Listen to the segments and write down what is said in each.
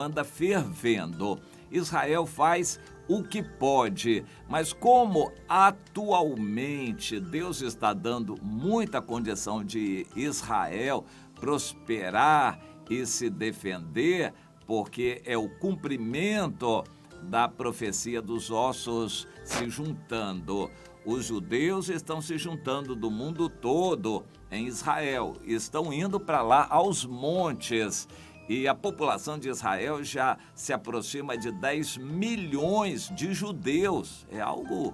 anda fervendo. Israel faz o que pode, mas como atualmente Deus está dando muita condição de Israel prosperar e se defender, porque é o cumprimento da profecia dos ossos se juntando. Os judeus estão se juntando do mundo todo em Israel, estão indo para lá aos montes. E a população de Israel já se aproxima de 10 milhões de judeus. É algo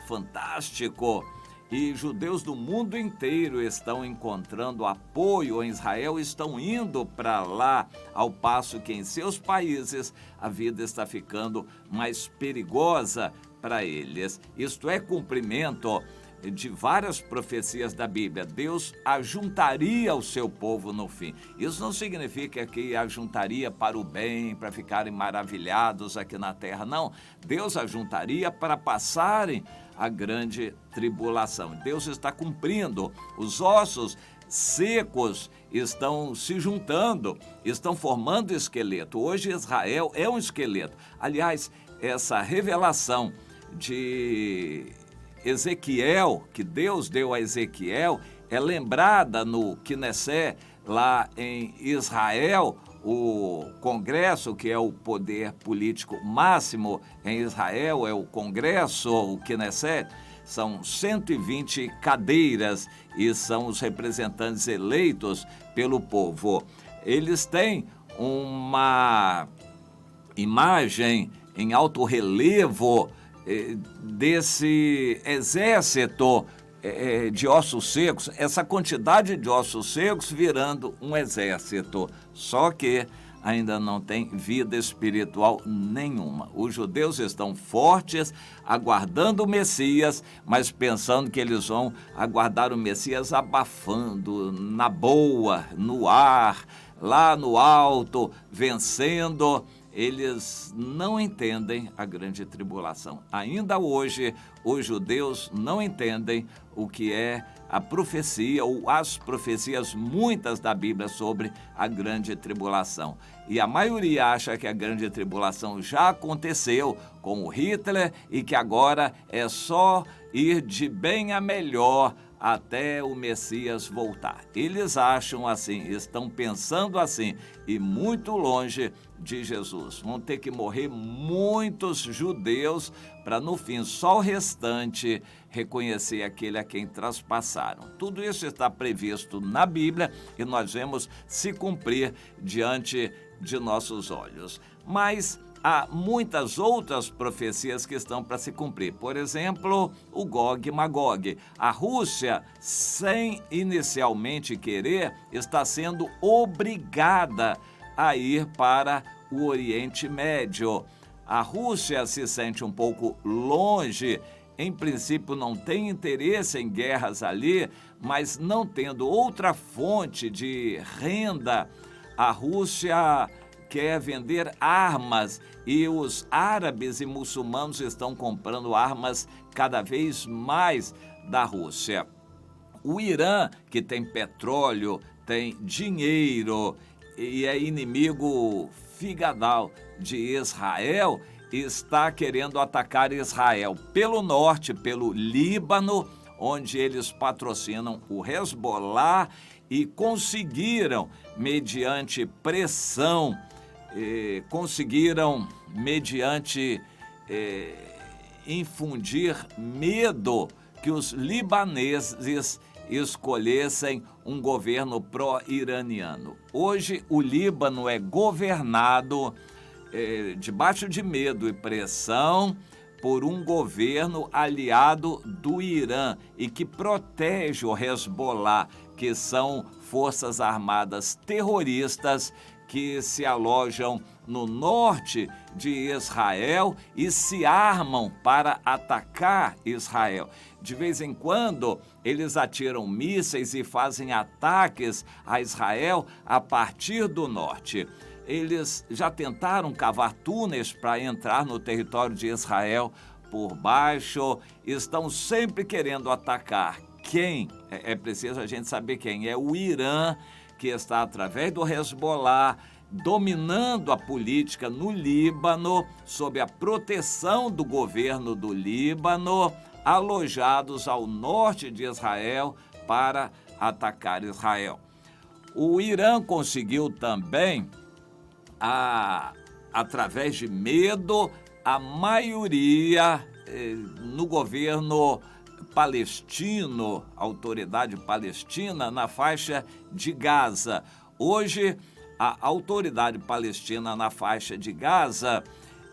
fantástico. E judeus do mundo inteiro estão encontrando apoio em Israel, estão indo para lá, ao passo que em seus países a vida está ficando mais perigosa para eles. Isto é cumprimento de várias profecias da Bíblia. Deus ajuntaria o seu povo no fim. Isso não significa que ajuntaria para o bem, para ficarem maravilhados aqui na terra, não. Deus ajuntaria para passarem a grande tribulação. Deus está cumprindo. Os ossos secos estão se juntando, estão formando esqueleto. Hoje Israel é um esqueleto. Aliás, essa revelação de Ezequiel, que Deus deu a Ezequiel, é lembrada no Knesset, lá em Israel, o Congresso, que é o poder político máximo em Israel, é o Congresso, o Knesset. São 120 cadeiras e são os representantes eleitos pelo povo. Eles têm uma imagem em alto relevo desse exército de ossos secos, essa quantidade de ossos secos virando um exército. Só que ainda não tem vida espiritual nenhuma. Os judeus estão fortes, aguardando o Messias, mas pensando que eles vão aguardar o Messias abafando, na boa, no ar, lá no alto, vencendo. Eles não entendem a grande tribulação. Ainda hoje, os judeus não entendem o que é a profecia ou as profecias muitas da Bíblia sobre a grande tribulação. E a maioria acha que a grande tribulação já aconteceu com o Hitler e que agora é só ir de bem a melhor até o Messias voltar. Eles acham assim, estão pensando assim, e muito longe de Jesus. Vão ter que morrer muitos judeus para, no fim, só o restante reconhecer aquele a quem traspassaram. Tudo isso está previsto na Bíblia e nós vemos se cumprir diante de nossos olhos. Mas há muitas outras profecias que estão para se cumprir. Por exemplo, o Gog e Magog. A Rússia, sem inicialmente querer, está sendo obrigada a ir para o Oriente Médio. A Rússia se sente um pouco longe, em princípio não tem interesse em guerras ali, mas não tendo outra fonte de renda, a Rússia quer vender armas e os árabes e muçulmanos estão comprando armas cada vez mais da Rússia. O Irã, que tem petróleo, tem dinheiro e é inimigo figadal de Israel, está querendo atacar Israel pelo norte, pelo Líbano, onde eles patrocinam o Hezbollah e conseguiram, mediante pressão, infundir medo que os libaneses escolhessem um governo pró-iraniano. Hoje, o Líbano é governado debaixo de medo e pressão por um governo aliado do Irã e que protege o Hezbollah, que são forças armadas terroristas que se alojam no norte de Israel e se armam para atacar Israel. De vez em quando, eles atiram mísseis e fazem ataques a Israel a partir do norte. Eles já tentaram cavar túneis para entrar no território de Israel por baixo, estão sempre querendo atacar. Quem? É preciso a gente saber quem. É o Irã, que está através do Hezbollah dominando a política no Líbano, sob a proteção do governo do Líbano, alojados ao norte de Israel para atacar Israel. O Irã conseguiu também, através de medo, a maioria no governo palestino, autoridade palestina, na faixa de Gaza. Hoje, a autoridade palestina na faixa de Gaza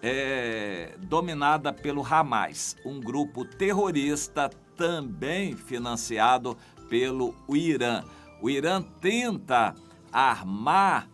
é dominada pelo Hamas, um grupo terrorista também financiado pelo Irã. O Irã tenta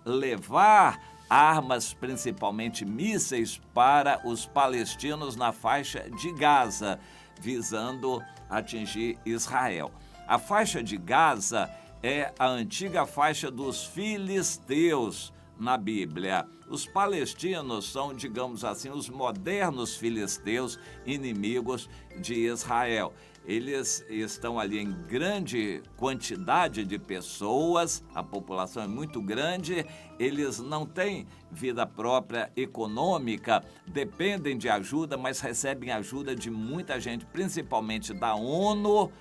levar armas, principalmente mísseis, para os palestinos na faixa de Gaza, visando atingir Israel. A faixa de Gaza é a antiga faixa dos filisteus na Bíblia. Os palestinos são, digamos assim, os modernos filisteus, inimigos de Israel. Eles estão ali em grande quantidade de pessoas, a população é muito grande, eles não têm vida própria econômica, dependem de ajuda, mas recebem ajuda de muita gente, principalmente da ONU.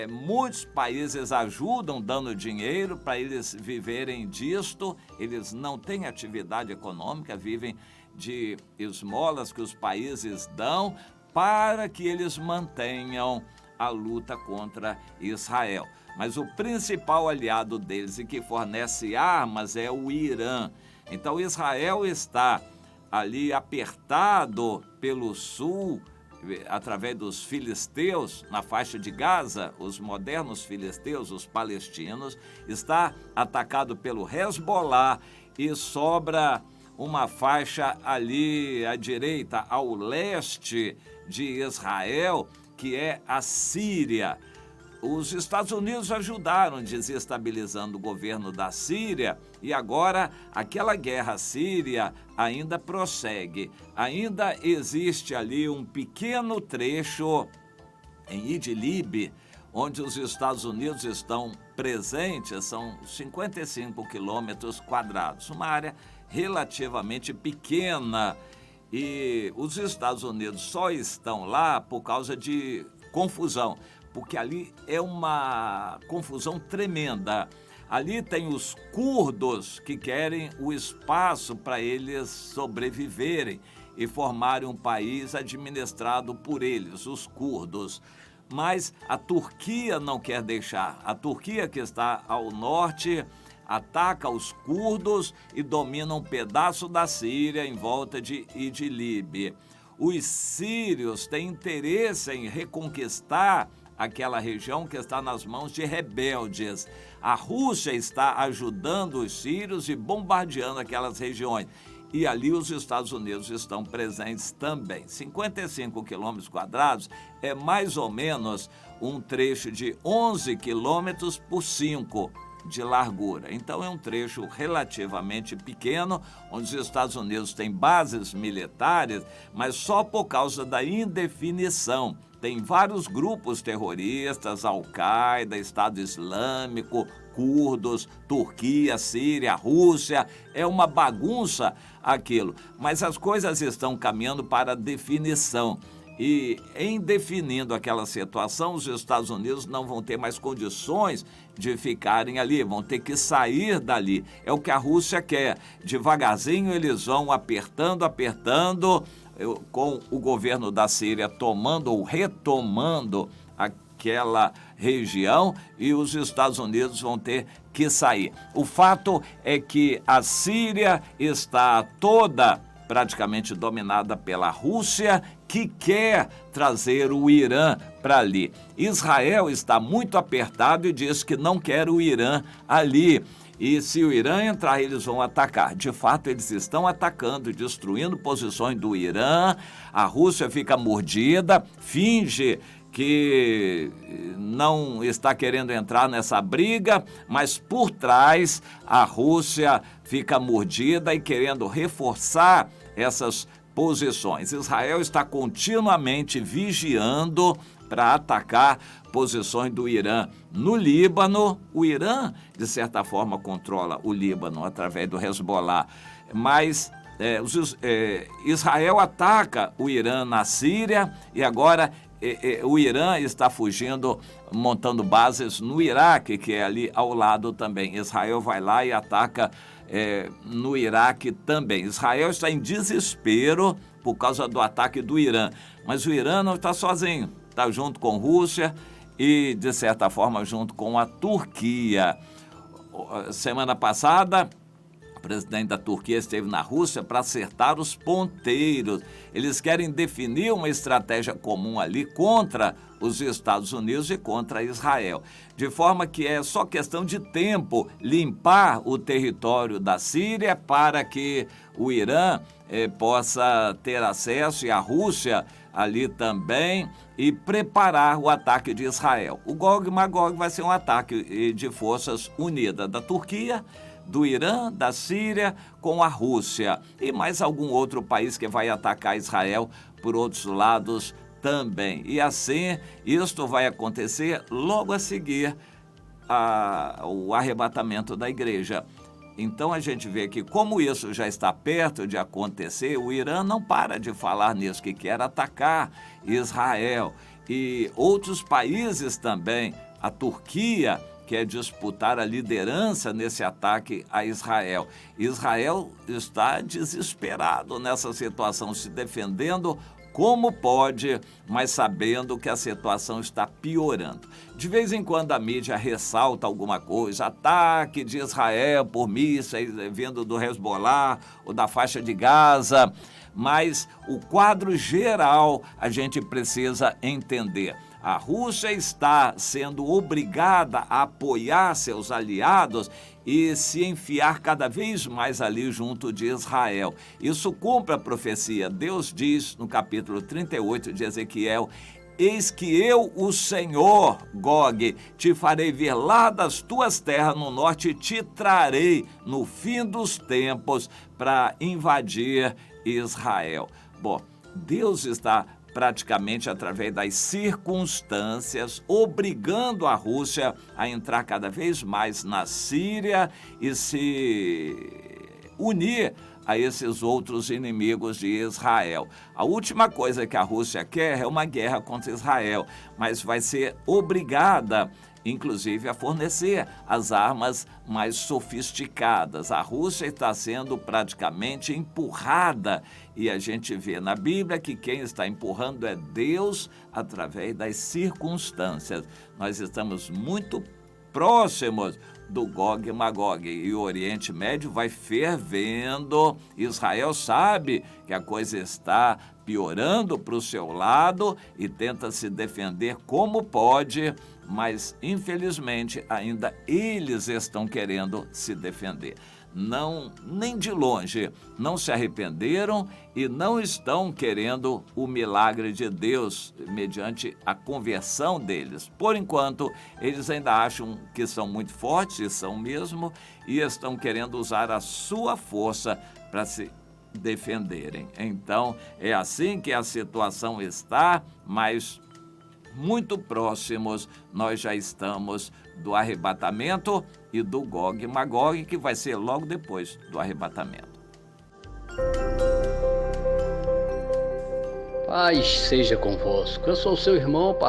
Muitos países ajudam dando dinheiro para eles viverem disto, eles não têm atividade econômica, vivem de esmolas que os países dão para que eles mantenham a luta contra Israel. Mas o principal aliado deles e que fornece armas é o Irã. Então Israel está ali apertado pelo sul, através dos filisteus, na faixa de Gaza, os modernos filisteus, os palestinos, está atacado pelo Hezbollah e sobra uma faixa ali à direita, ao leste de Israel, que é a Síria. Os Estados Unidos ajudaram desestabilizando o governo da Síria e agora aquela guerra síria ainda prossegue. Ainda existe ali um pequeno trecho em Idlib, onde os Estados Unidos estão presentes, são 55 quilômetros quadrados, uma área relativamente pequena. E os Estados Unidos só estão lá por causa de confusão, porque ali é uma confusão tremenda. Ali tem os curdos que querem o espaço para eles sobreviverem e formarem um país administrado por eles, os curdos. Mas a Turquia não quer deixar. A Turquia, que está ao norte, ataca os curdos e domina um pedaço da Síria em volta de Idlib. Os sírios têm interesse em reconquistar aquela região que está nas mãos de rebeldes. A Rússia está ajudando os sírios e bombardeando aquelas regiões. E ali os Estados Unidos estão presentes também. 55 quilômetros quadrados é mais ou menos um trecho de 11 quilômetros por 5 de largura. Então é um trecho relativamente pequeno, onde os Estados Unidos têm bases militares, mas só por causa da indefinição. Tem vários grupos terroristas, Al-Qaeda, Estado Islâmico, curdos, Turquia, Síria, Rússia, é uma bagunça aquilo. Mas as coisas estão caminhando para a definição. E em definindo aquela situação, os Estados Unidos não vão ter mais condições de ficarem ali, vão ter que sair dali. É o que a Rússia quer. Devagarzinho eles vão apertando, com o governo da Síria tomando ou retomando aquela região e os Estados Unidos vão ter que sair. O fato é que a Síria está toda praticamente dominada pela Rússia, que quer trazer o Irã para ali. Israel está muito apertado e diz que não quer o Irã ali. E se o Irã entrar, eles vão atacar. De fato, eles estão atacando, destruindo posições do Irã. A Rússia fica mordida, finge que não está querendo entrar nessa briga, mas por trás a Rússia fica mordida e querendo reforçar essas posições. Israel está continuamente vigiando para atacar posições do Irã no Líbano. O Irã, de certa forma, controla o Líbano através do Hezbollah, mas Israel ataca o Irã na Síria e agora o Irã está fugindo, montando bases no Iraque, que é ali ao lado também. Israel vai lá e ataca no Iraque também. Israel está em desespero por causa do ataque do Irã, mas o Irã não está sozinho, está junto com a Rússia e, de certa forma, junto com a Turquia. Semana passada, o presidente da Turquia esteve na Rússia para acertar os ponteiros. Eles querem definir uma estratégia comum ali contra os Estados Unidos e contra Israel, de forma que é só questão de tempo limpar o território da Síria para que o Irã possa ter acesso, e a Rússia ali também, e preparar o ataque de Israel. O Gog Magog vai ser um ataque de forças unidas da Turquia, do Irã, da Síria, com a Rússia e mais algum outro país que vai atacar Israel por outros lados também. E assim, isto vai acontecer logo a seguir o arrebatamento da igreja. Então a gente vê que, como isso já está perto de acontecer, o Irã não para de falar nisso, que quer atacar Israel. E outros países também, a Turquia quer disputar a liderança nesse ataque a Israel. Israel está desesperado nessa situação, se defendendo como pode, mas sabendo que a situação está piorando. De vez em quando a mídia ressalta alguma coisa, ataque de Israel por mísseis vindo do Hezbollah ou da faixa de Gaza, mas o quadro geral a gente precisa entender. A Rússia está sendo obrigada a apoiar seus aliados e se enfiar cada vez mais ali junto de Israel. Isso cumpre a profecia. Deus diz no capítulo 38 de Ezequiel: eis que eu, o Senhor, Gog, te farei vir lá das tuas terras no norte e te trarei no fim dos tempos para invadir Israel. Bom, Deus está praticamente através das circunstâncias, obrigando a Rússia a entrar cada vez mais na Síria e se unir a esses outros inimigos de Israel. A última coisa que a Rússia quer é uma guerra contra Israel, mas vai ser obrigada, inclusive, a fornecer as armas mais sofisticadas. A Rússia está sendo praticamente empurrada e a gente vê na Bíblia que quem está empurrando é Deus através das circunstâncias. Nós estamos muito próximos do Gog e Magog e o Oriente Médio vai fervendo. Israel sabe que a coisa está piorando para o seu lado e tenta se defender como pode, mas infelizmente ainda eles estão querendo se defender. Não, nem de longe, não se arrependeram e não estão querendo o milagre de Deus mediante a conversão deles. Por enquanto, eles ainda acham que são muito fortes, e são mesmo, e estão querendo usar a sua força para se defenderem. Então, é assim que a situação está, mas muito próximos nós já estamos do arrebatamento e do Gog e Magog, que vai ser logo depois do arrebatamento. Paz seja convosco. Eu sou o seu irmão, pastor